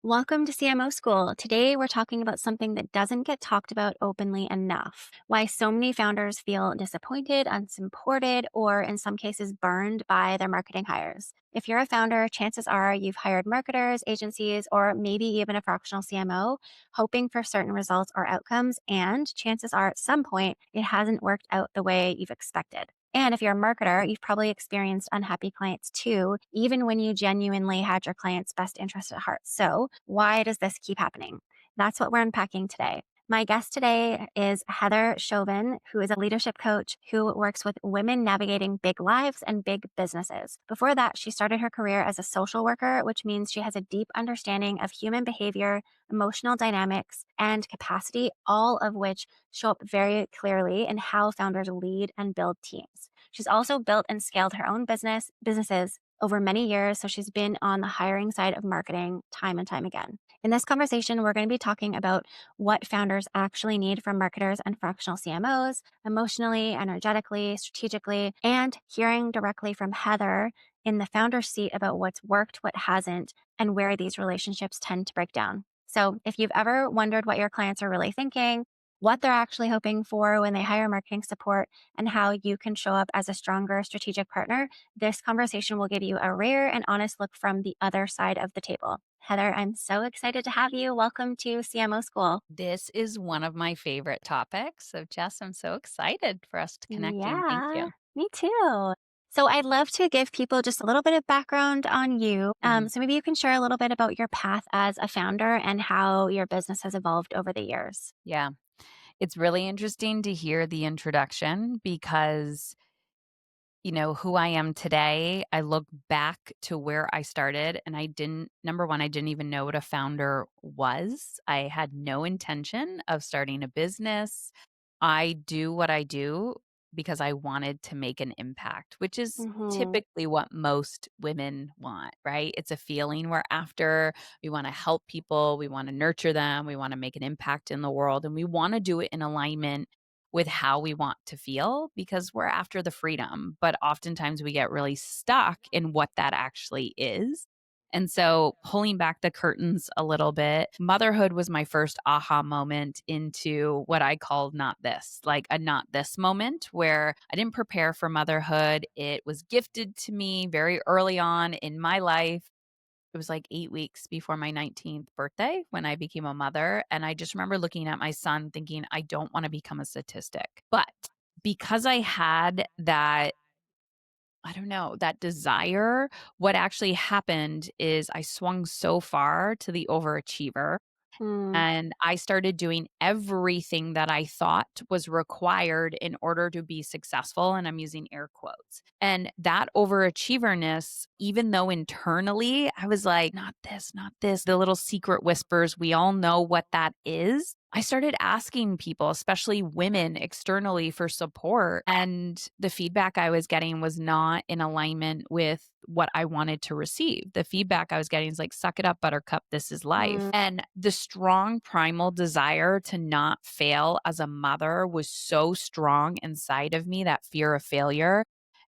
Welcome to CMO School. Today, we're talking about something that doesn't get talked about openly enough: why so many founders feel disappointed, unsupported, or in some cases, burned by their marketing hires. If you're a founder, chances are you've hired marketers, agencies, or maybe even a fractional CMO, hoping for certain results or outcomes. And chances are at some point, it hasn't worked out the way you've expected. And if you're a marketer, you've probably experienced unhappy clients too, even when you genuinely had your client's best interest at heart. So, why does this keep happening? That's what we're unpacking today. My guest today is Heather Chauvin, who is a leadership coach who works with women navigating big lives and big businesses. Before that, she started her career as a social worker, which means she has a deep understanding of human behavior, emotional dynamics, and capacity, all of which show up very clearly in how founders lead and build teams. She's also built and scaled her own businesses over many years, so she's been on the hiring side of marketing time and time again. In this conversation, we're going to be talking about what founders actually need from marketers and fractional CMOs, emotionally, energetically, strategically, and hearing directly from Heather in the founder seat about what's worked, what hasn't, and where these relationships tend to break down. So, if you've ever wondered what your clients are really thinking, what they're actually hoping for when they hire marketing support, and how you can show up as a stronger strategic partner, this conversation will give you a rare and honest look from the other side of the table. Heather, I'm so excited to have you. Welcome to CMO School. This is one of my favorite topics. So, Jess, I'm so excited for us to connecting. Thank Yeah, you. me too. So, I'd love to give people just a little bit of background on you. Mhm. So, maybe you can share a little bit about your path as a founder and how your business has evolved over the years. Yeah. It's really interesting to hear the introduction because, who I am today, I look back to where I started and number one, I didn't even know what a founder was. I had no intention of starting a business. I do what I do because I wanted to make an impact, which is Mm-hmm. typically what most women want, right? It's a feeling we're after. We want to help people, we want to nurture them, we want to make an impact in the world, and we want to do it in alignment with how we want to feel because we're after the freedom. But oftentimes we get really stuck in what that actually is. And so, pulling back the curtains a little bit, motherhood was my first aha moment into what I called not this, like a not this moment where I didn't prepare for motherhood. It was gifted to me very early on in my life. It was like 8 weeks before my 19th birthday when I became a mother, and I just remember looking at my son thinking, "I don't wanna become a statistic." But because I had that, I don't know, that desire, what actually happened is I swung so far to the overachiever Mm, and I started doing everything that I thought was required in order to be successful. And I'm using air quotes. And that overachieverness, even though internally I was like, not this, the little secret whispers, we all know what that is. I started asking people, especially women externally, for support. And the feedback I was getting was not in alignment with what I wanted to receive. The feedback I was getting is like, suck it up, buttercup, this is life. mm, And the strong primal desire to not fail as a mother was so strong inside of me, that fear of failure.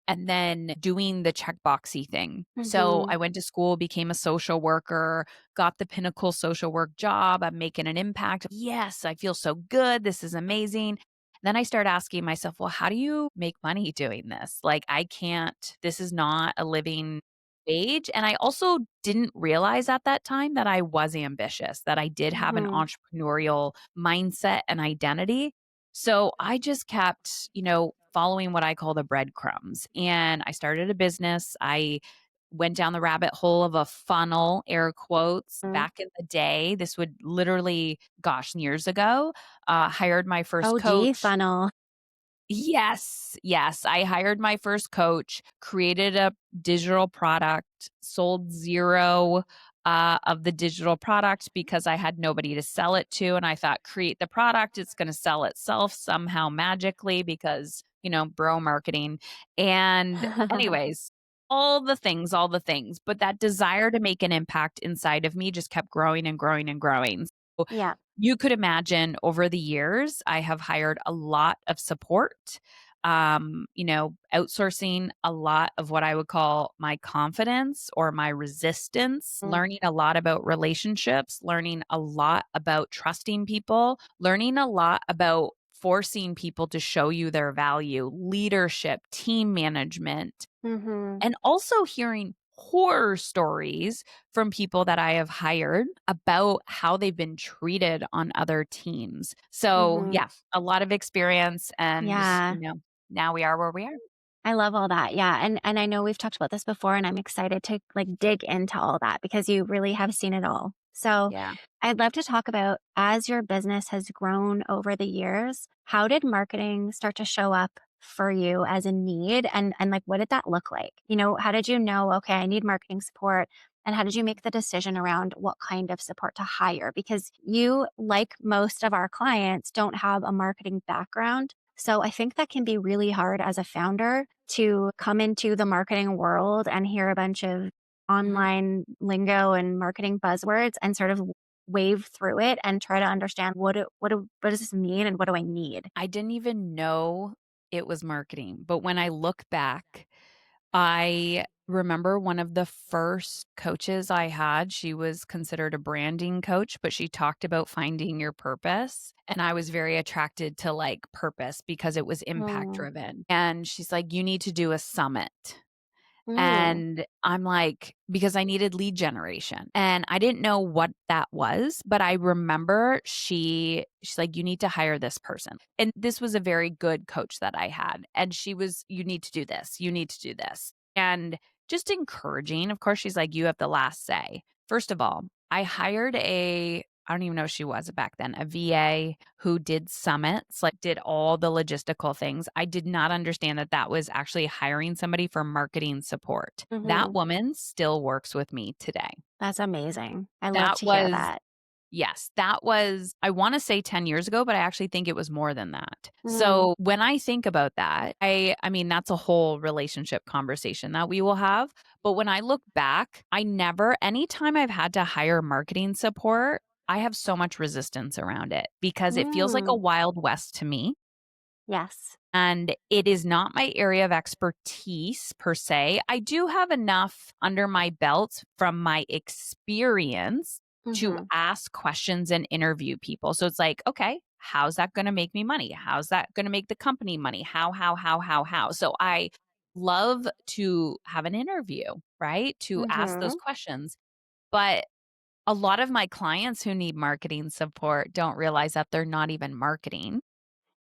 And then doing the checkboxy thing. So mm-hmm. I went to school, became a social worker, got the pinnacle social work job. I'm making an impact. Yes, I feel so good. This is amazing. Then I start asking myself, well, how do you make money doing this? Like, I can't, this is not a living wage. And I also didn't realize at that time that I was ambitious, that I did have an Mm-hmm. entrepreneurial mindset and identity. So I just kept, following what I call the breadcrumbs. And I started a business. I went down the rabbit hole of a funnel, air quotes, back in the day. This would literally, gosh, years ago, hired my first OG coach. funnel. Yes, yes. I hired my first coach, created a digital product, sold 0 of the digital product because I had nobody to sell it to. And I thought, create the product, it's going to sell itself somehow magically because, bro marketing. And, anyways, all the things. But that desire to make an impact inside of me just kept growing and growing and growing. So Yeah. you could imagine over the years, I have hired a lot of support. outsourcing a lot of what I would call my confidence or my resistance, Mm, learning a lot about relationships, learning a lot about trusting people, learning a lot about forcing people to show you their value, leadership, team management, mhm, and also hearing horror stories from people that I have hired about how they've been treated on other teams. So, mhm. yeah, a lot of experience and, Yeah. now we are where we are. I love all that. Yeah. And I know we've talked about this before and I'm excited to like dig into all that because you really have seen it all. So Yeah. I'd love to talk about as your business has grown over the years, how did marketing start to show up for you as a need and like what did that look like? How did you know, okay, I need marketing support? And how did you make the decision around what kind of support to hire? Because you, like most of our clients, don't have a marketing background. So I think that can be really hard as a founder to come into the marketing world and hear a bunch of Mhm. online lingo and marketing buzzwords and sort of wave through it and try to understand what does this mean and what do I need? I didn't even know it was marketing, but when I look back, I remember one of the first coaches I had, she was considered a branding coach, but she talked about finding your purpose, and I was very attracted to, like, purpose because it was impact Mm, driven, and she's like, "You need to do a summit." mm, And I'm like because I needed lead generation, and I didn't know what that was, but I remember she's like, "You need to hire this person." And this was a very good coach that I had, and she was, "You need to do this. You need to do this." And just encouraging. Of course, she's like, "You have the last say." First of all, I hired I don't even know if she was back then, a VA who did summits, like did all the logistical things. I did not understand that that was actually hiring somebody for marketing support. That mhm. woman still works with me today. That's amazing. I love That to hear was that. Yes, that was I wanna say 10 years ago, but I actually think it was more than that. Mm, So, when I think about that, I mean, that's a whole relationship conversation that we will have, but when I look back, I never anytime I've had to hire marketing support, I have so much resistance around it because it feels like a mm. Wild West to me. Yes. And it is not my area of expertise per se. I do have enough under my belt from my experience to Mhm. ask questions and interview people. So it's like, okay, how's that going to make me money? How's that going to make the company money? How? So I love to have an interview, right? To ask those Mhm. questions. But a lot of my clients who need marketing support don't realize that they're not even marketing.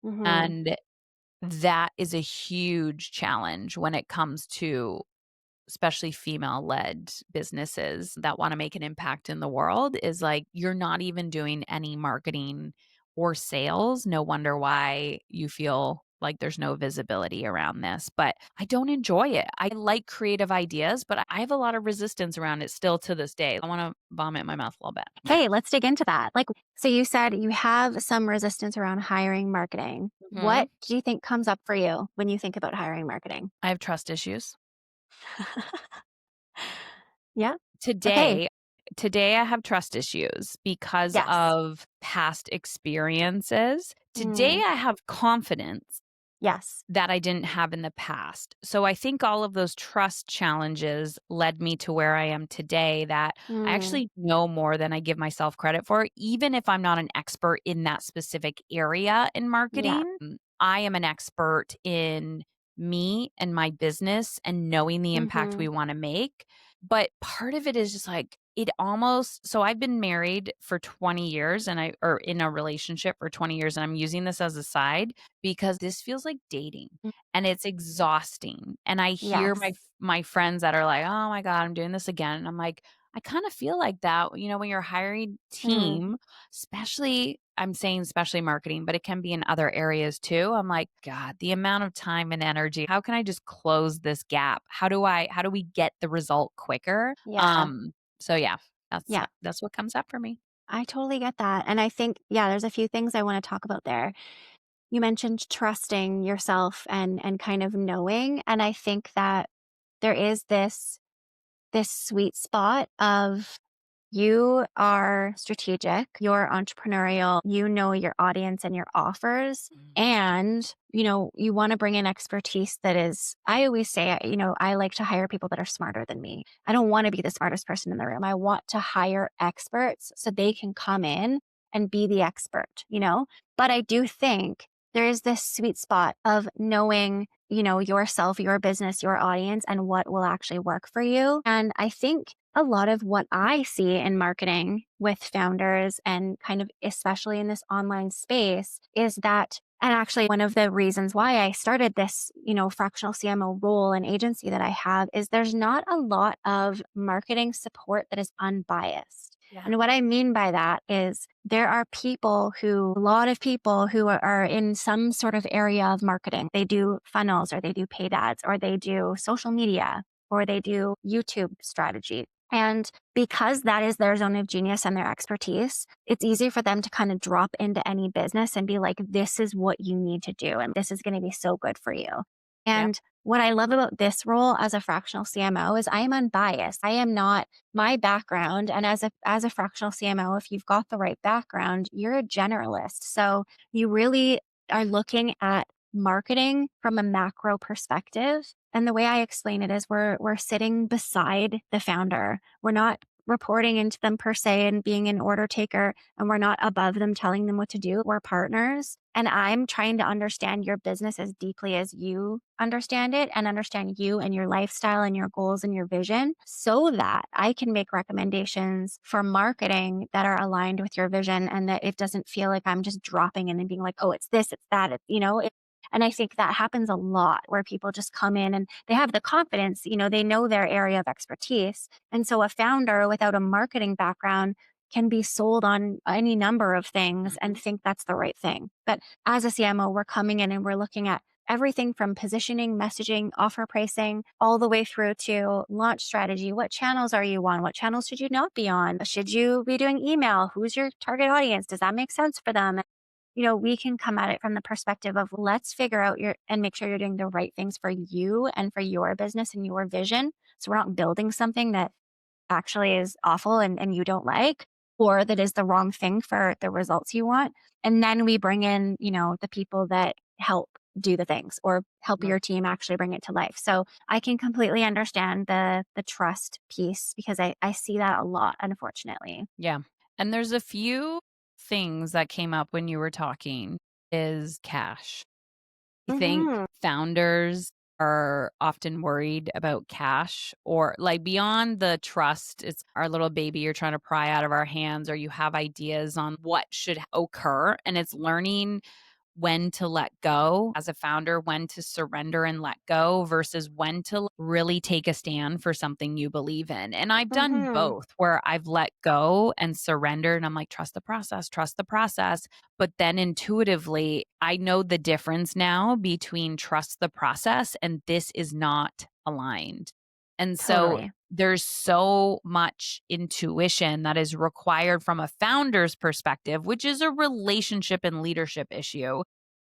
Mhm. And that is a huge challenge when it comes to especially female-led businesses that wanna make an impact in the world is, like, you're not even doing any marketing or sales. No wonder why you feel like there's no visibility around this, but I don't enjoy it. I like creative ideas, but I have a lot of resistance around it still to this day. I wanna vomit in my mouth a little bit. Hey, let's dig into that. Like, so you said you have some resistance around hiring marketing. What Mhm. do you think comes up for you when you think about hiring marketing? I have trust issues. Yeah. Okay. Today today I have trust issues because Yes. of past experiences. Today Mm. I have confidence Yes. that I didn't have in the past. So I think all of those trust challenges led me to where I am today that I Mm. actually know more than I give myself credit for, even if I'm not an expert in that specific area in Yeah. marketing. I am an expert in me and my business and knowing the impact Mhm. we want to make. But part of it is just like, it almost so I've been married for 20 years and I or in a relationship for 20 years and I'm using this as a side because this feels like dating Mm. and it's exhausting. And I hear Yes. my friends that are like, "Oh my god, I'm doing this again." And I'm like, I kind of feel like that, when you're hiring Mm. team, especially I'm saying especially marketing, but it can be in other areas too. I'm like, god, the amount of time and energy. How can I just close this gap? How do we get the result quicker? Yeah. So yeah, Yeah. that's what comes up for me. I totally get that. And I think, yeah, there's a few things I want to talk about there. You mentioned trusting yourself and kind of knowing. And I think that there is this sweet spot of You are strategic, you're entrepreneurial, you know your audience and your offers. Mm. And, you want to bring in expertise that is, I always say, I like to hire people that are smarter than me. I don't want to be the smartest person in the room. I want to hire experts so they can come in and be the expert. But I do think there is this sweet spot of knowing, yourself, your business, your audience, and what will actually work for you. And I think a lot of what I see in marketing with founders and kind of especially in this online space is that, and actually one of the reasons why I started this, fractional CMO role and agency that I have is there's not a lot of marketing support that is unbiased. Yeah. And what I mean by that is there are a lot of people who are in some sort of area of marketing. They do funnels or they do paid ads or they do social media or they do YouTube strategy. And because that is their zone of genius and their expertise, it's easy for them to kind of drop into any business and be like, this is what you need to do. And this is going to be so good for you. Yep. And what I love about this role as a fractional CMO is I am unbiased. I am not my background. And as a fractional CMO, if you've got the right background, you're a generalist. So you really are looking at marketing from a macro perspective. And the way I explain it is we're sitting beside the founder. We're not reporting into them per se and being an order taker, and we're not above them telling them what to do. We're partners. And I'm trying to understand your business as deeply as you understand it and understand you and your lifestyle and your goals and your vision so that I can make recommendations for marketing that are aligned with your vision and that it doesn't feel like I'm just dropping in and being like, oh, it's this, it's that, and I think that happens a lot where people just come in and they have the confidence, they know their area of expertise. And so a founder without a marketing background can be sold on any number of things and Mhm. think that's the right thing. But as a CMO, we're coming in and we're looking at everything from positioning, messaging, offer pricing, all the way through to launch strategy. What channels are you on? What channels should you not be on? Should you be doing email? Who's your target audience? Does that make sense for them? We can come at it from the perspective of let's figure out your and make sure you're doing the right things for you and for your business and your vision. So we're not building something that actually is awful and you don't like, or that is the wrong thing for the results you want. And then we bring in, the people that help do the things or help Love. your team actually bring it to life. So I can completely understand the trust piece because I see that a lot, unfortunately. Yeah. And there's a few things that came up when you were talking is cash. I think Hmm. founders are often worried about cash or like beyond the trust, it's our little baby you're trying to pry out of our hands, or you have ideas on what should occur. And it's learning when to let go as a founder, when to surrender and let go versus when to really take a stand for something you believe in. And I've done Hmm. both where I've let go and surrendered and I'm like, trust the process, trust the process. But then intuitively, I know the difference now between trust the process and this is not aligned. And so Totally. there's so much intuition that is required from a founder's perspective, which is a relationship and leadership issue.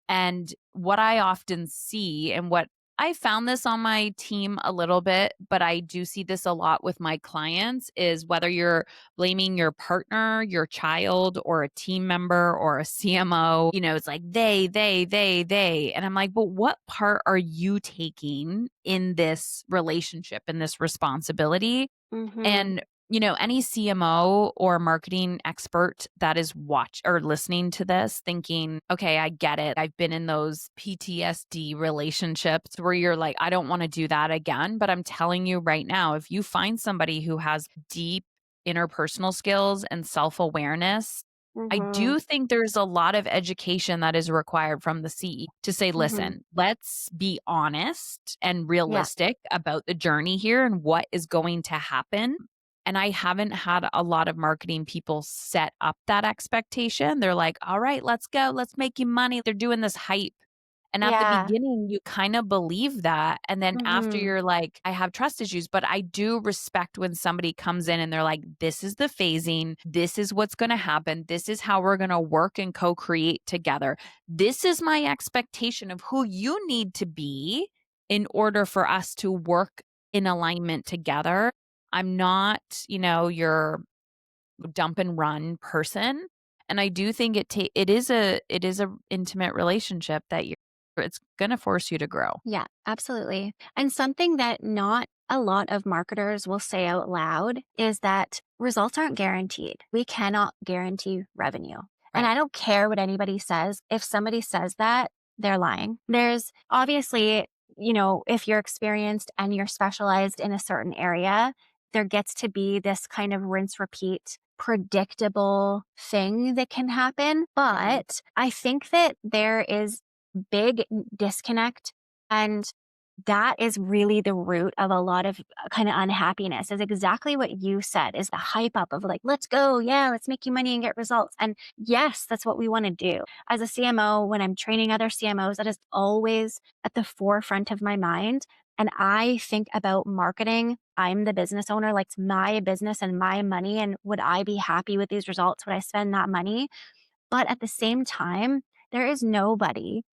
And what I often see, and what I found this on my team a little bit, but I do see this a lot with my clients, is whether you're blaming your partner, your child, or a team member or a CMO, it's like they. And I'm like, but what part are you taking in this relationship, in this responsibility? Hmm. And, any CMO or marketing expert that is watch or listening to this thinking, okay, I get it. I've been in those PTSD relationships where you're like, I don't want to do that again. But I'm telling you right now, if you find somebody who has deep interpersonal skills and self awareness, I Hmm. do think there's a lot of education that is required from the CE to say, Hmm. listen, let's be honest and Yeah. realistic about the journey here and what is going to happen. And I haven't had a lot of marketing people set up that expectation. They're like, all right, let's go. Let's make you money. They're doing this hype. And at the Yeah. beginning, you kind of believe that. And then after Hmm. you're like, I have trust issues, but I do respect when somebody comes in and they're like, this is the phasing. This is what's going to happen. This is how we're going to work and co create together. This is my expectation of who you need to be in order for us to work in alignment together. I'm not, your dump and run person. And I do think it is a intimate relationship that you're it's gonna force you to grow. Yeah, absolutely. And something that not a lot of marketers will say out loud is that results aren't guaranteed. We cannot guarantee revenue. And Right. I don't care what anybody says. If somebody says that, they're lying. There's obviously, if you're experienced and you're specialized in a certain area, there gets to be this kind of rinse repeat predictable thing that can happen. Mhm. But I think that there is big disconnect. And that is really the root of a lot of kind of unhappiness, is exactly what you said, is the hype up of like, let's go. Yeah, let's make you money and get results. And yes, that's what we want to do. As a CMO, when I'm training other CMOs, that is always at the forefront of my mind. And I think about marketing. I'm the business owner, like it's my business and my money. And would I be happy with these results? Would I spend that money? But at the same time, there is nobody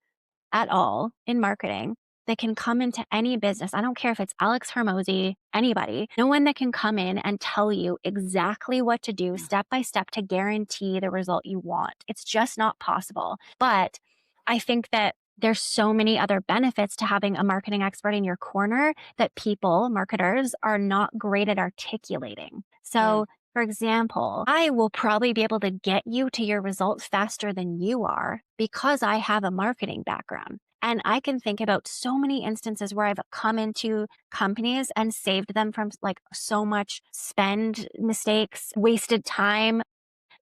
at all in marketing that can come into any business. I don't care if it's Alex Hermosi, anybody, no one that can come in and tell you exactly what to do Yeah. step by step to guarantee the result you want. It's just not possible. But I think that there's so many other benefits to having a marketing expert in your corner that people, marketers, are not great at articulating. Mm. So, for example, I will probably be able to get you to your results faster than you are because I have a marketing background. And I can think about so many instances where I've come into companies and saved them from like so much spend mistakes, wasted time.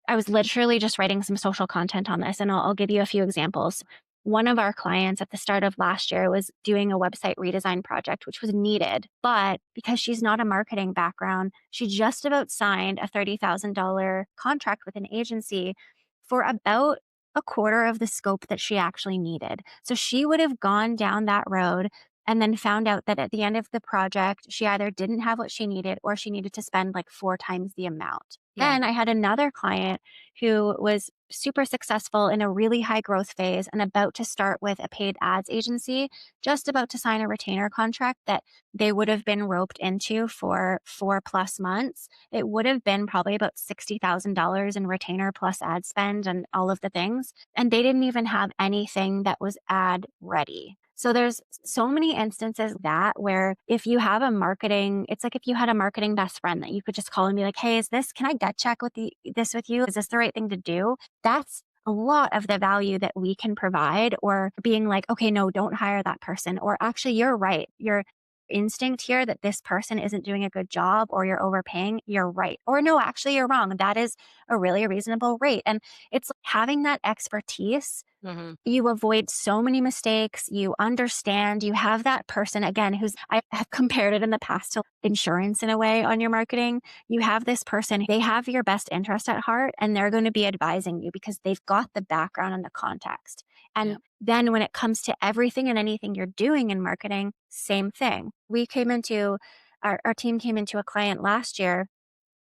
I was literally just writing some social content on this, and I'll give you a few examples. One of our clients at the start of last year was doing a website redesign project, which was needed. But because she's not a marketing background, she just about signed a $30,000 contract with an agency for about a quarter of the scope that she actually needed. So she would have gone down that road and then found out that at the end of the project, she either didn't have what she needed or she needed to spend like 4 times the amount. Yeah. Then I had another client who was super successful in a really high growth phase and about to start with a paid ads agency, just about to sign a retainer contract that they would have been roped into for 4+ months. It would have been probably about $60,000 in retainer plus ad spend and all of the things. And they didn't even have anything that was ad ready. So there's so many instances that where if you have a marketing, it's like if you had a marketing best friend that you could just call and be like, "Hey, can I gut check this with you? Is this the right thing to do?" That's a lot of the value that we can provide, or being like, "Okay, no, don't hire that person." Or actually, you're right. Your instinct here that this person isn't doing a good job or you're overpaying, you're right. Or no, actually, you're wrong. That is a really reasonable rate. And it's like having that expertise, Mhm. you avoid so many mistakes. You understand, you have that person again, who's, I have compared it in the past to insurance in a way on your marketing. You have this person, they have your best interest at heart and they're going to be advising you because they've got the background and the context. Yeah. And then when it comes to everything and anything you're doing in marketing, same thing. Our team came into a client last year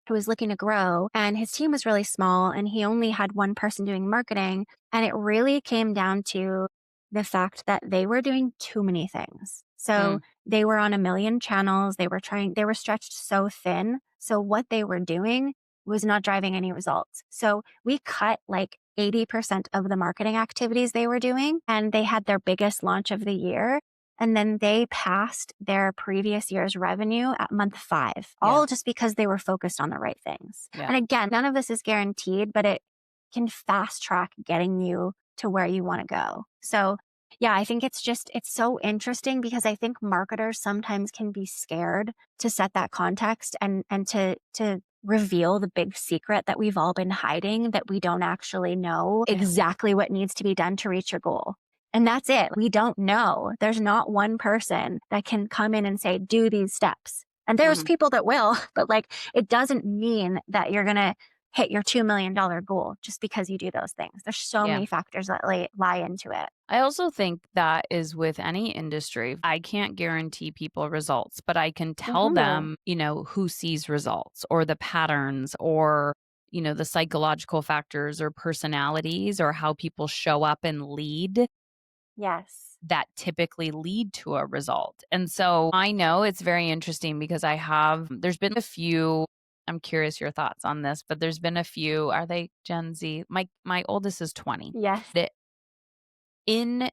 who was looking to grow, and his team was really small and he only had one person doing marketing. And it really came down to the fact that they were doing too many things. So Mm. they were on a million channels. They were stretched so thin. So what they were doing was not driving any results. So we cut like 80% of the marketing activities they were doing, and they had their biggest launch of the year. And then they passed their previous year's revenue at month 5, Yeah. all just because they were focused on the right things. Yeah. And again, none of this is guaranteed, but it can fast track getting you to where you want to go. So, yeah, I think it's so interesting because I think marketers sometimes can be scared to set that context and to reveal the big secret that we've all been hiding, that we don't actually know Yeah. exactly what needs to be done to reach your goal. And that's it. We don't know. There's not one person that can come in and say, do these steps. And there's Mhm. people that will, but like it doesn't mean that you're going to hit your $2 million goal just because you do those things. There's so Yeah. many factors that lie into it. I also think that is with any industry. I can't guarantee people results, but I can tell Hmm. them, who sees results or the patterns or, the psychological factors or personalities or how people show up and lead Yes. that typically lead to a result. And so I know it's very interesting because there's been a few I'm curious your thoughts on this, but there's been a few, are they Gen Z? My oldest is 20. Yes. The in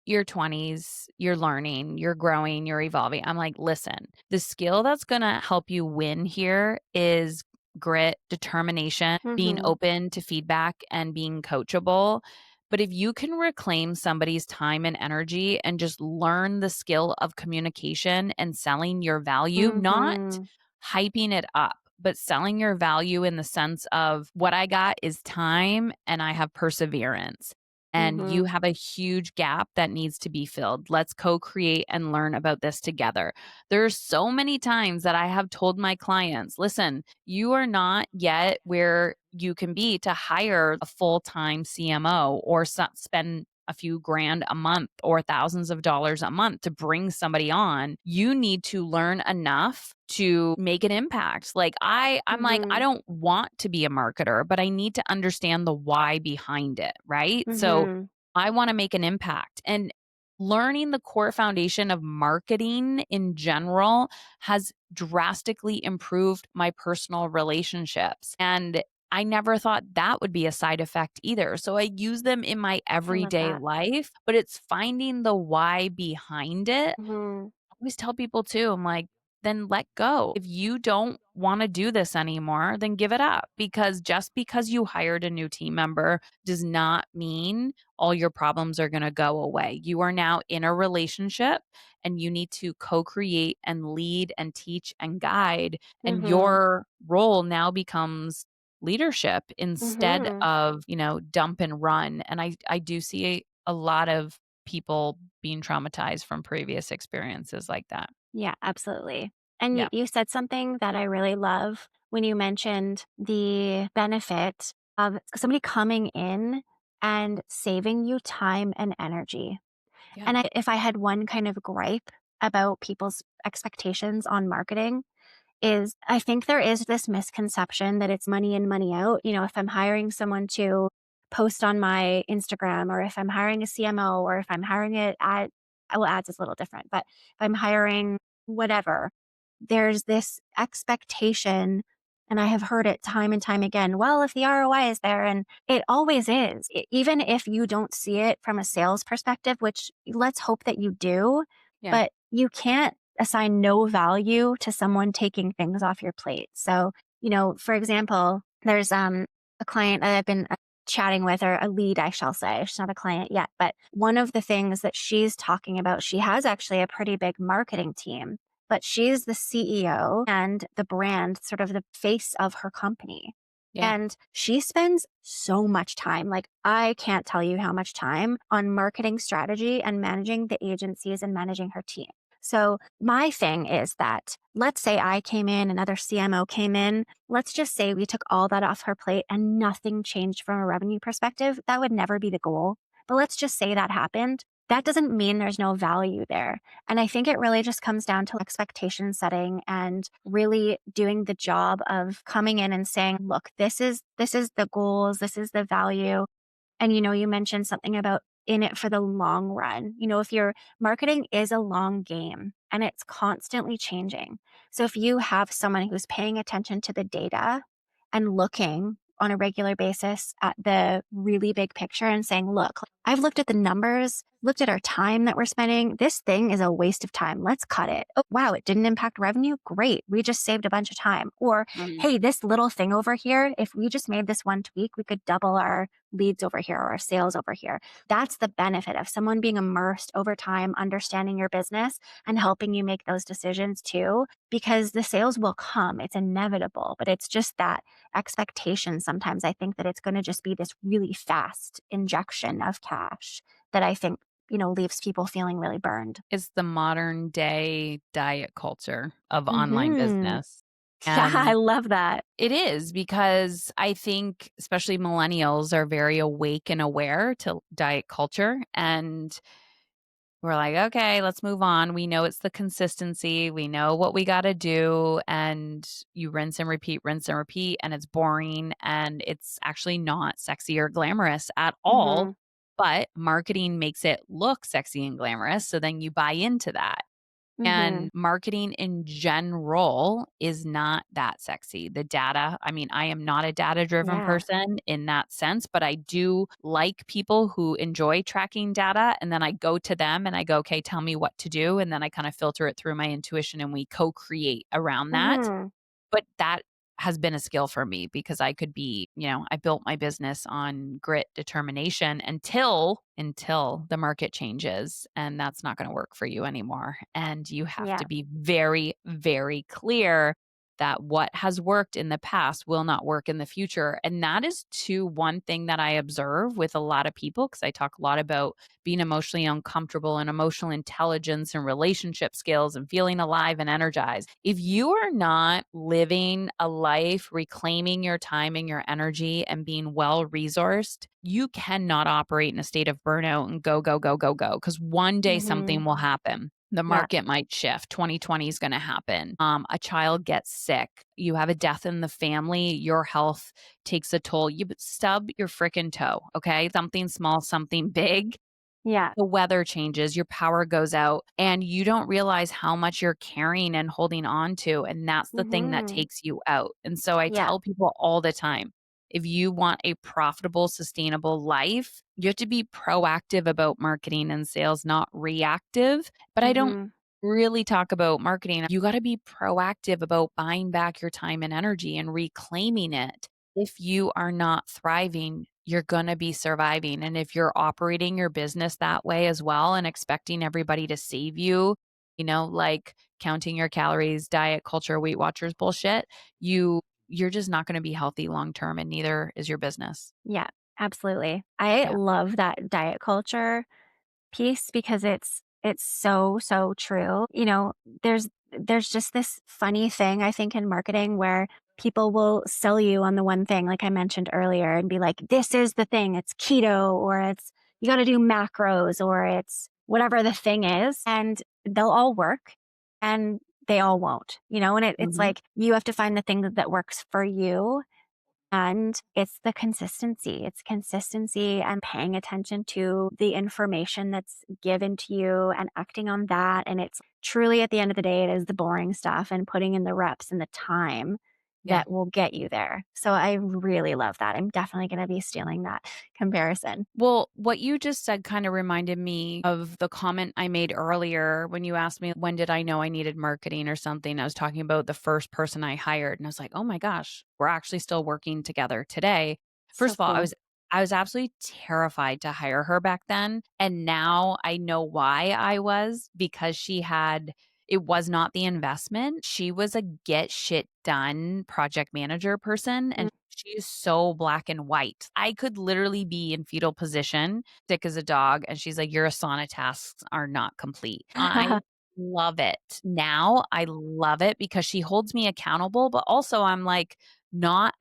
your 20s, you're learning, you're growing, you're evolving. I'm like, listen, the skill that's going to help you win here is grit, determination, being Mhm. open to feedback and being coachable. But if you can reclaim somebody's time and energy and just learn the skill of communication and selling your value, not Mhm. hyping it up, but selling your value in the sense of what I got is time and I have perseverance and you Mhm. have a huge gap that needs to be filled. Let's co-create and learn about this together. There's so many times that I have told my clients, listen, you are not yet where you can be to hire a full-time CMO or spend a few grand a month or thousands of dollars a month to bring somebody on. You need to learn enough to make an impact. I'm like, I Mhm. don't want to be a marketer, but I need to understand the why behind it, right? So Mhm. I want to make an impact. And learning the core foundation of marketing in general has drastically improved my personal relationships. And I never thought that would be a side effect either. So I use them in my I love everyday that. life, but it's finding the why behind it. Mhm. Always tell people too, I'm like, then let go. If you don't want to do this anymore, then give it up because just because you hired a new team member does not mean all your problems are going to go away. You are now in a relationship and you need to co create and lead and teach and guide. And Mhm. your role now becomes leadership instead Mhm. of, dump and run. And I do see a lot of people being traumatized from previous experiences like that. Yeah, absolutely. And you Yeah. you said something that I really love when you mentioned the benefit of somebody coming in and saving you time and energy. Yeah. And if I had one kind of gripe about people's expectations on marketing, is I think there is this misconception that it's money in, money out. If I'm hiring someone to post on my Instagram, or if I'm hiring a CMO, or if I'm hiring it at, well, ads is a little different, but if I'm hiring whatever, there's this expectation. And I have heard it time and time again. Well, if the ROI is there, and it always is, even if you don't see it from a sales perspective, which let's hope that you do, Yeah. but you can't assign no value to someone taking things off your plate. So, for example, there's a client that I've been chatting with, or a lead, I shall say. She's not a client yet, but one of the things that she's talking about, she has actually a pretty big marketing team, but she's the CEO and the brand, sort of the face of her company. Yeah. And she spends so much time, like, I can't tell you how much time on marketing strategy and managing the agencies and managing her team. So my thing is that, let's say I came in, another CMO came in. Let's just say we took all that off her plate and nothing changed from a revenue perspective. That would never be the goal. But let's just say that happened. That doesn't mean there's no value there. And I think it really just comes down to expectation setting and really doing the job of coming in and saying, look, this is the goals, this is the value. And you mentioned something about in it for the long run. If your marketing is a long game and it's constantly changing. So if you have someone who's paying attention to the data and looking on a regular basis at the really big picture and saying, look, I've looked at the numbers, looked at our time that we're spending. This thing is a waste of time. Let's cut it. Oh, wow, it didn't impact revenue. Great. We just saved a bunch of time. Or, Mhm. hey, this little thing over here, if we just made this one tweak, we could double our leads over here or our sales over here. That's the benefit of someone being immersed over time, understanding your business and helping you make those decisions too, because the sales will come. It's inevitable, but it's just that expectation. Sometimes I think that it's going to just be this really fast injection of cash that I think, leaves people feeling really burned. It's the modern day diet culture of online Hmm. business. Yeah, I And love that. it is because I think especially millennials are very awake and aware to diet culture. And we're like, okay, let's move on. We know it's the consistency. We know what we got to do. And you rinse and repeat, and it's boring. And it's actually not sexy or glamorous at all. Hmm. But marketing makes it look sexy and glamorous. So then you buy into that. Mhm. And marketing in general is not that sexy. The data, I mean, I am not a data driven Yeah. person in that sense, but I do like people who enjoy tracking data. And then I go to them and I go, okay, tell me what to do. And then I kind of filter it through my intuition and we co create around that. Mhm. But that has been a skill for me because I could be, I built my business on grit, determination until the market changes and that's not going to work for you anymore. And you have Yeah. to be very, very clear that what has worked in the past will not work in the future. And that is too one thing that I observe with a lot of people because I talk a lot about being emotionally uncomfortable and emotional intelligence and relationship skills and feeling alive and energized. If you are not living a life, reclaiming your time and your energy and being well resourced, you cannot operate in a state of burnout and go, go, go, go, go. Because one day Mhm. something will happen. The Yeah. market might shift. 2020 is going to happen. A child gets sick. You have a death in the family. Your health takes a toll. You stub your freaking toe. Okay. Something small, something big, Yeah. the weather changes, your power goes out, and you don't realize how much you're carrying and holding on to, and that's the thing that Mhm. takes you out. And so I Yeah. tell people all the time, if you want a profitable, sustainable life, you have to be proactive about marketing and sales, not reactive. But I don't Mhm. really talk about marketing. You got to be proactive about buying back your time and energy and reclaiming it. If you are not thriving, you're going to be surviving. And if you're operating your business that way as well and expecting everybody to save you, like counting your calories, diet culture, Weight Watchers bullshit, you're just not going to be healthy long term and neither is your business. Yeah. Absolutely. I Yeah. love that diet culture piece because it's so so true. There's there's just this funny thing I think in marketing where people will sell you on the one thing like I mentioned earlier and be like this is the thing, it's keto or it's you got to do macros or it's whatever the thing is and they'll all work and they all won't, and it's Mhm. like you have to find the thing that works for you and it's the consistency. It's consistency and paying attention to the information that's given to you and acting on that. And it's truly at the end of the day, it is the boring stuff and putting in the reps and the time Yeah. that will get you there. So I really love that. I'm definitely going to be stealing that comparison. Well, what you just said kind of reminded me of the comment I made earlier when you asked me, when did I know I needed marketing or something? I was talking about the first person I hired, and I was like, oh my gosh, we're actually still working together today. First So of all, I cool. was I was absolutely terrified to hire her back then. And now I know why I was because it was not the investment. She was a get shit done project manager person. Mm. And she is so black and white. I could literally be in fetal position, sick as a dog, and she's like, "Your Asana tasks are not complete." I love it. Now I love it because she holds me accountable, but also I'm like,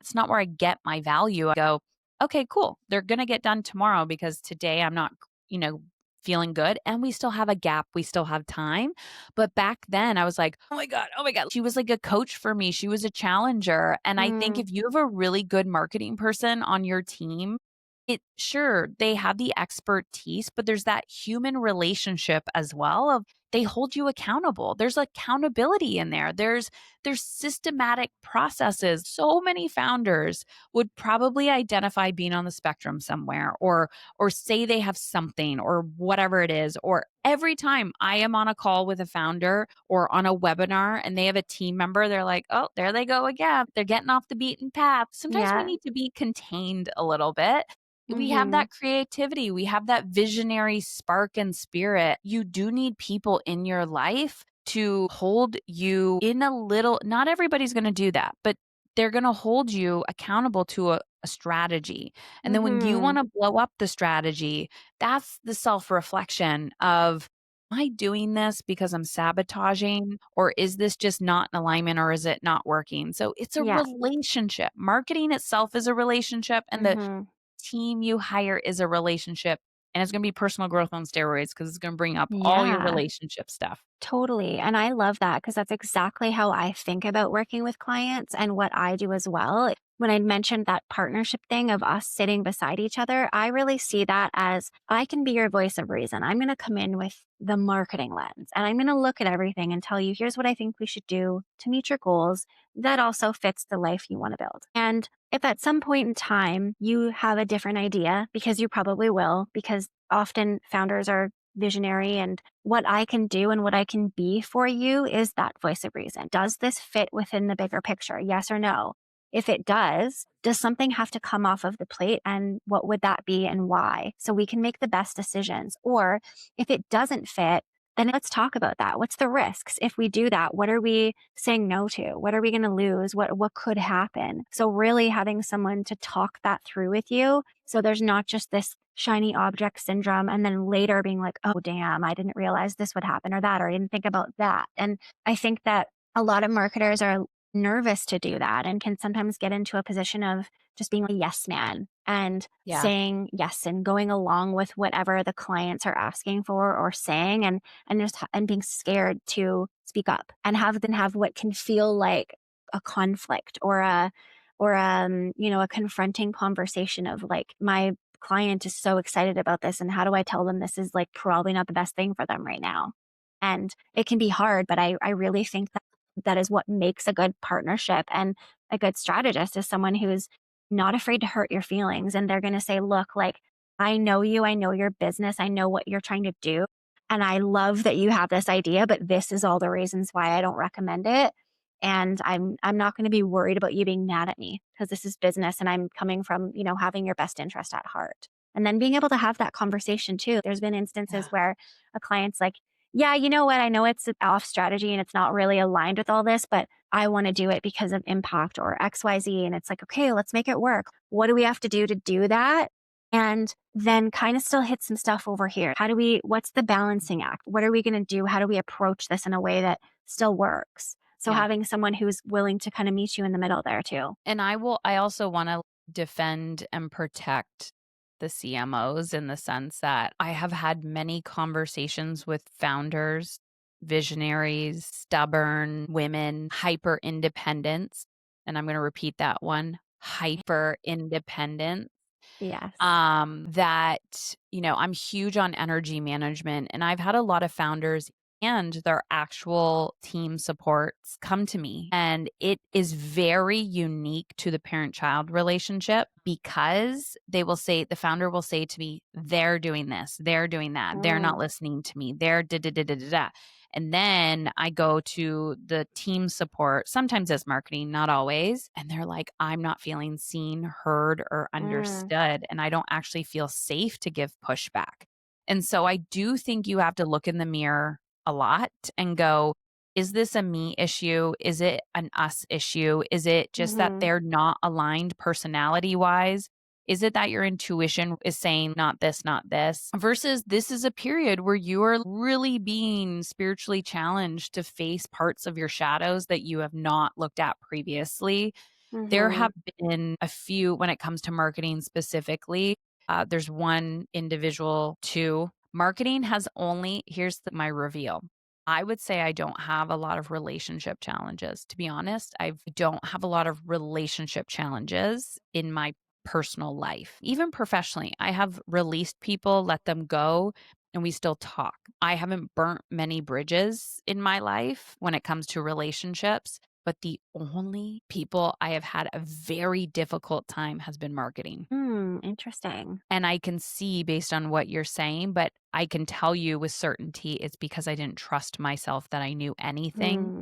it's not where I get my value. I go, "Okay, cool. They're gonna get done tomorrow because today I'm not, you know, feeling good and we still have a gap, we still have time." But back then I was like, "Oh my god, oh my god." She was like a coach for me. She was a challenger. And I think Mm, if you have a really good marketing person on your team, they have the expertise, but there's that human relationship as well of they hold you accountable. There's accountability in there. There's systematic processes. So many founders would probably identify being on the spectrum somewhere or say they have something or whatever it is. Or every time I am on a call with a founder or on a webinar and they have a team member, they're like, oh, there they go again. They're getting off the beaten path. Sometimes we yeah. need to be contained a little bit. We have Mhm. that creativity, we have that visionary spark and spirit. You do need people in your life to hold you in a little, not everybody's going to do that, but they're going to hold you accountable to a strategy. And then when you want Mhm. to blow up the strategy, that's the self reflection of, am I doing this because I'm sabotaging, or is this just not in alignment, or is it not working? So it's a Yeah. relationship. Marketing itself is a relationship, and the Mhm. team you hire is a relationship, and it's gonna be personal growth on steroids because it's gonna bring up all your Yeah. relationship stuff. Totally. And I love that because that's exactly how I think about working with clients and what I do as well. when I mentioned that partnership thing of us sitting beside each other, I really see that as I can be your voice of reason. I'm going to come in with the marketing lens and I'm going to look at everything and tell you, here's what I think we should do to meet your goals that also fits the life you want to build. And if at some point in time you have a different idea, because you probably will, because often founders are visionary, and what I can do and what I can be for you is that voice of reason. Does this fit within the bigger picture? Yes or no? If it does something have to come off of the plate, and what would that be and why? So we can make the best decisions. Or if it doesn't fit, then let's talk about that. What's the risks? If we do that, what are we saying no to? What are we going to lose? What could happen? So really having someone to talk that through with you, so there's not just this shiny object syndrome and then later being like, "Oh damn, I didn't realize this would happen or that, or I didn't think about that." And I think that a lot of marketers are nervous to do that and can sometimes get into a position of just being a yes man and Yeah. saying yes and going along with whatever the clients are asking for or saying, and just and being scared to speak up and have what can feel like a conflict or a confronting conversation of like, my client is so excited about this and how do I tell them this is like probably not the best thing for them right now. And it can be hard, but I really think that that is what makes a good partnership, and a good strategist is someone who's not afraid to hurt your feelings, and they're going to say, look, like, I know you, I know your business, I know what you're trying to do, and I love that you have this idea, but this is all the reasons why I don't recommend it. And I'm not going to be worried about you being mad at me, because this is business and I'm coming from, having your best interest at heart. And then being able to have that conversation too. There's been instances Yeah. where a client's like, yeah, you know what? I know it's off strategy and it's not really aligned with all this, but I want to do it because of impact or XYZ. And it's like, okay, let's make it work. What do we have to do that? And then kind of still hit some stuff over here. What's the balancing act? What are we going to do? How do we approach this in a way that still works? So Yeah. having someone who's willing to kind of meet you in the middle there too. And I also wanna defend and protect the CMOs in the sense that I have had many conversations with founders, visionaries, stubborn women, hyper independents, and I'm gonna repeat that one, hyper independent, Yes. that, I'm huge on energy management, and I've had a lot of founders and their actual team supports come to me. And it is very unique to the parent child relationship because the founder will say to me, they're doing this, they're doing that, they're not Mm, listening to me, they're da da da da da da. And then I go to the team support, sometimes as marketing, not always. And they're like, I'm not feeling seen, heard, or mm, understood. And I don't actually feel safe to give pushback. And so I do think you have to look in the mirror a lot and go, is this a me issue? Is it an us issue? Is it just that mm-hmm, they're not aligned personality wise? Is it that your intuition is saying not this, not this? Versus this is a period where you are really being spiritually challenged to face parts of your shadows that you have not looked at previously. There mm-hmm, have been a few when it comes to marketing specifically. There's one individual too. Marketing has only, my reveal. I would say I don't have a lot of relationship challenges. To be honest, I don't have a lot of relationship challenges in my personal life. Even professionally, I have released people, let them go, and we still talk. I haven't burnt many bridges in my life when it comes to relationships. But the only people I have had a very difficult time has been marketing. interesting. And I can see based on what you're saying, but I can tell you with certainty it's because I didn't trust myself that I knew anything,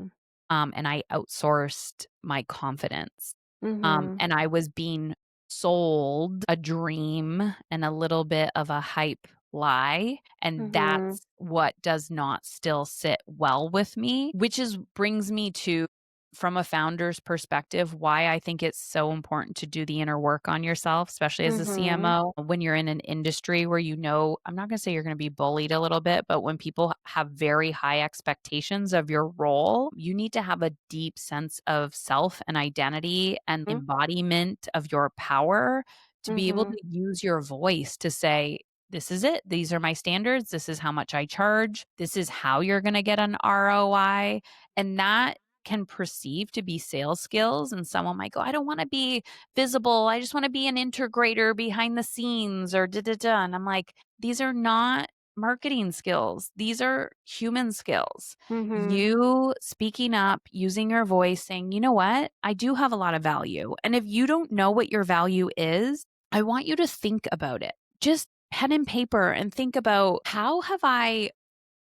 Mm, and I outsourced my confidence. mm-hmm, And I was being sold a dream and a little bit of a hype lie, and mm-hmm, that's what does not still sit well with me, which is brings me to from a founder's perspective, why I think it's so important to do the inner work on yourself, especially as a mm-hmm, CMO. When you're in an industry where I'm not going to say you're going to be bullied a little bit, but when people have very high expectations of your role, you need to have a deep sense of self and identity and embodiment of your power to be able mm-hmm, to use your voice to say, this is it. These are my standards. This is how much I charge. This is how you're going to get an ROI. And that can perceive to be sales skills. And someone might go, I don't want to be visible. I just want to be an integrator behind the scenes or da da da. And I'm like, these are not marketing skills. These are human skills. Mhm. You speaking up, using your voice, saying, you know what? I do have a lot of value. And if you don't know what your value is, I want you to think about it. Just pen and paper and think about, how have I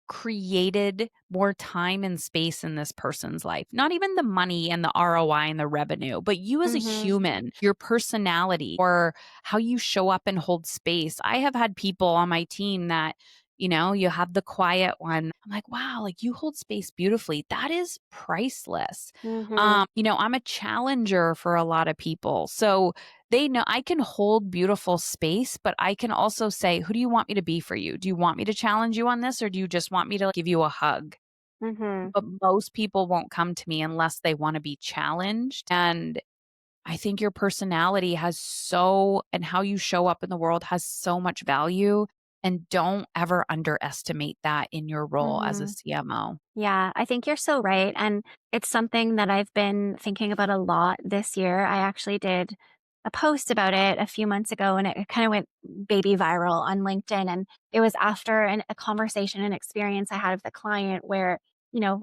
created more time and space in this person's life? Not even the money and the ROI and the revenue, but you as a Mhm. human, your personality, or how you show up and hold space. I have had people on my team that, you have the quiet one. I'm like, wow, like you hold space beautifully. That is priceless. Mhm. I'm a challenger for a lot of people. So they know I can hold beautiful space, but I can also say, who do you want me to be for you? Do you want me to challenge you on this, or do you just want me to give you a hug? Mhm. But most people won't come to me unless they want to be challenged. And I think your personality and how you show up in the world has so much value. And don't ever underestimate that in your role as a Mhm. CMO. Yeah, I think you're so right. And it's something that I've been thinking about a lot this year. I actually did a post about it a few months ago and it kind of went baby viral on LinkedIn. And it was after a conversation and experience I had with a client where,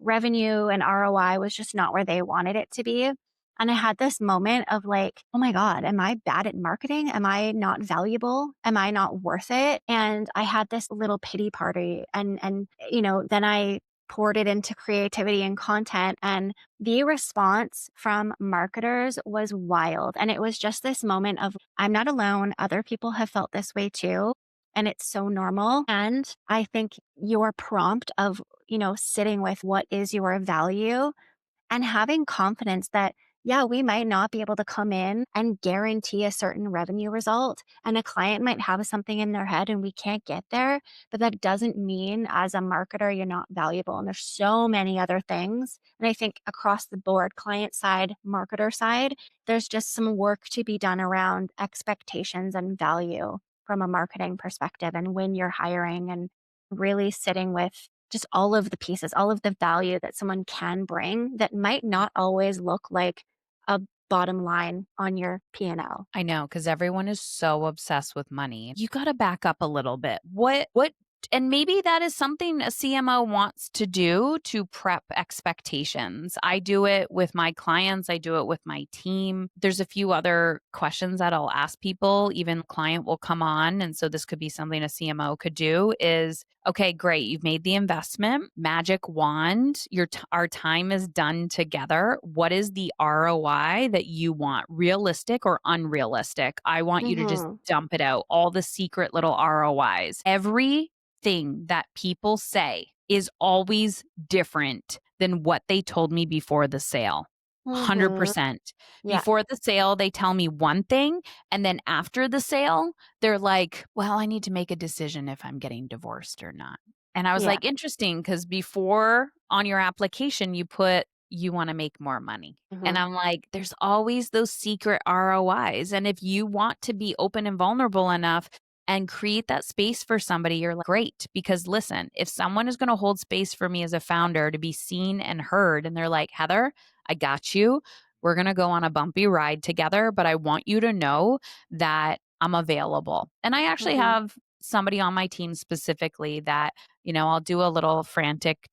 revenue and ROI was just not where they wanted it to be. And I had this moment of like, oh my God, am I bad at marketing? Am I not valuable? Am I not worth it? And I had this little pity party and then I poured it into creativity and content. And the response from marketers was wild. And it was just this moment of, I'm not alone. Other people have felt this way too. And it's so normal. And I think your prompt of, sitting with what is your value and having confidence that, yeah, we might not be able to come in and guarantee a certain revenue result. And a client might have something in their head and we can't get there. But that doesn't mean as a marketer, you're not valuable. And there's so many other things. And I think across the board, client side, marketer side, there's just some work to be done around expectations and value from a marketing perspective and when you're hiring and really sitting with just all of the pieces, all of the value that someone can bring that might not always look like a bottom line on your P&L. I know, because everyone is so obsessed with money. You gotta back up a little bit. What and maybe that is something a CMO wants to do to prep expectations. I do it with my clients, I do it with my team. There's a few other questions that I'll ask people. Even client will come on, and so this could be something a CMO could do is, okay, great, you've made the investment, magic wand, our time is done together. What is the ROI that you want? Realistic or unrealistic? I want you to just Mhm. dump it out, all the secret little ROIs. Everything that people say is always different than what they told me before the sale. Mhm. 100%. Yeah. Before the sale, they tell me one thing. And then after the sale, they're like, well, I need to make a decision if I'm getting divorced or not. And I was Yeah. like, interesting, because before on your application, you put, you want to make more money. And Mhm. I'm like, there's always those secret ROIs. And if you want to be open and vulnerable enough and create that space for somebody, you're like, great. Because listen, if someone is going to hold space for me as a founder to be seen and heard, and they're like, Heather, I got you. We're going to go on a bumpy ride together, but I want you to know that I'm available. And I actually Mhm. have somebody on my team specifically that, I'll do a little frantic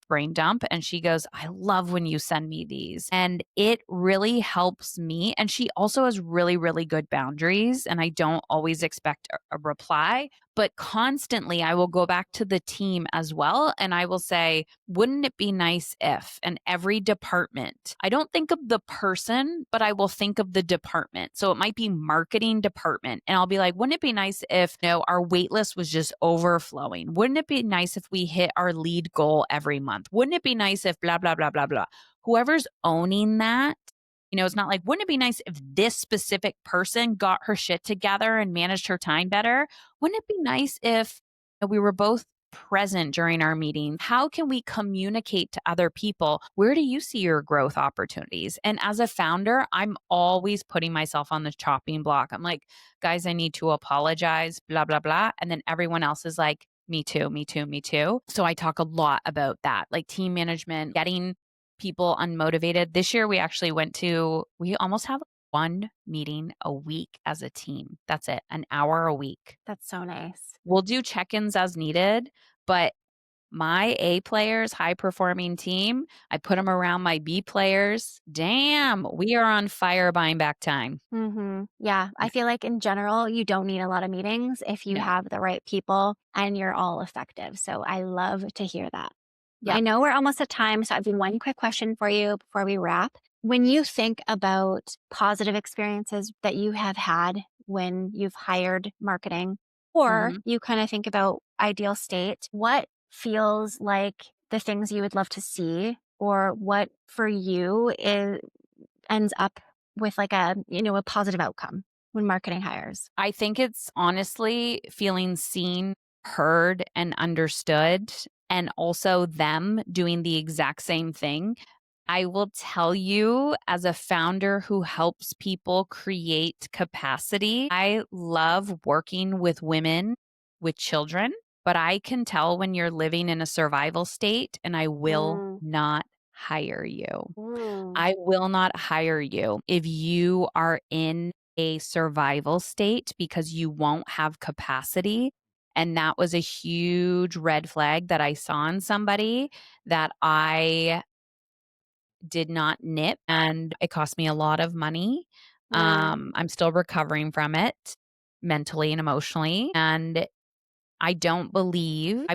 brain dump. And she goes, I love when you send me these. And it really helps me. And she also has really, really good boundaries. And I don't always expect a reply, but constantly I will go back to the team as well. And I will say, wouldn't it be nice if, and every department, I don't think of the person, but I will think of the department. So it might be marketing department. And I'll be like, wouldn't it be nice if, our wait list was just overflowing? Wouldn't it be nice if we hit our lead goal every month? Wouldn't it be nice if blah, blah, blah, blah, blah? Whoever's owning that, it's not like, wouldn't it be nice if this specific person got her shit together and managed her time better? Wouldn't it be nice if we were both present during our meeting? How can we communicate to other people? Where do you see your growth opportunities? And as a founder, I'm always putting myself on the chopping block. I'm like, guys, I need to apologize, blah, blah, blah. And then everyone else is like, me too, me too, me too. So I talk a lot about that, like team management, getting people unmotivated. This year, we almost have one meeting a week as a team. That's it, an hour a week. That's so nice. We'll do check ins as needed, but my A players, high performing team, I put them around my B players. Damn, we are on fire buying back time. Yeah, I Yeah. feel like in general, you don't need a lot of meetings if you No. have the right people and you're all effective. So I love to hear that. Yeah. I know we're almost at time, so I have one quick question for you before we wrap. When you think about positive experiences that you have had when you've hired marketing, or Mhm. you kind of think about ideal state, what feels like the things you would love to see, or what for you is ends up with like a positive outcome when marketing hires? I think it's honestly feeling seen, heard, and understood, and also them doing the exact same thing. I will tell you, as a founder who helps people create capacity, I love working with women with children, but I can tell when you're living in a survival state, and I will Mm, not hire you. mm, I will not hire you if you are in a survival state because you won't have capacity. And that was a huge red flag that I saw in somebody that I did not nip, and it cost me a lot of money. mm, I'm still recovering from it mentally and emotionally. And I believe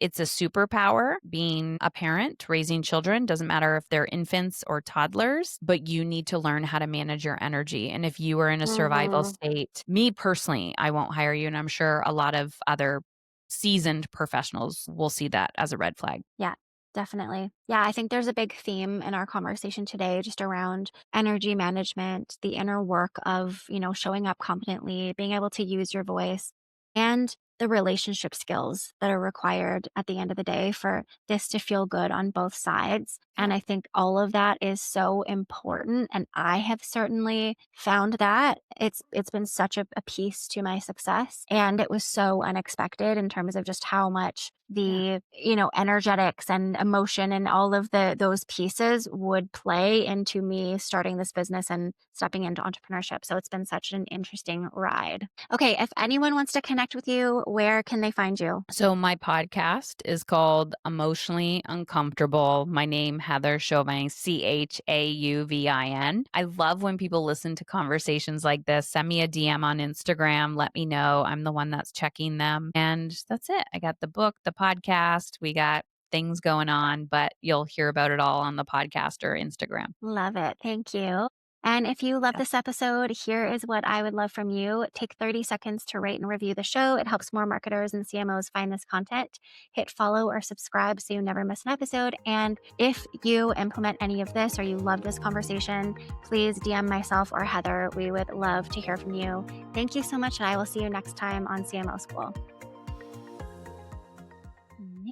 it's a superpower being a parent, raising children, doesn't matter if they're infants or toddlers, but you need to learn how to manage your energy. And if you are in a survival mhm. state, me personally, I won't hire you. And I'm sure a lot of other seasoned professionals will see that as a red flag. Yeah, definitely. Yeah, I think there's a big theme in our conversation today just around energy management, the inner work of showing up competently, being able to use your voice, and the relationship skills that are required at the end of the day for this to feel good on both sides. And Yeah. I think all of that is so important. And I have certainly found that it's been such a piece to my success. And it was so unexpected in terms of just how much Yeah. the energetics and emotion and all of those pieces would play into me starting this business and stepping into entrepreneurship. So it's been such an interesting ride. Okay, if anyone wants to connect with you, where can they find you? So my podcast is called Emotionally Uncomfortable. My name, Heather Chauvin, Chauvin. I love when people listen to conversations like this. Send me a DM on Instagram. Let me know. I'm the one that's checking them. And that's it. I got the book, the podcast. We got things going on, but you'll hear about it all on the podcast or Instagram. Love it. Thank you. And if you love Yeah. this episode, here is what I would love from you. Take 30 seconds to rate and review the show. It helps more marketers and CMOs find this content. Hit follow or subscribe so you never miss an episode. And if you implement any of this or you love this conversation, please DM myself or Heather. We would love to hear from you. Thank you so much, and I will see you next time on CMO School.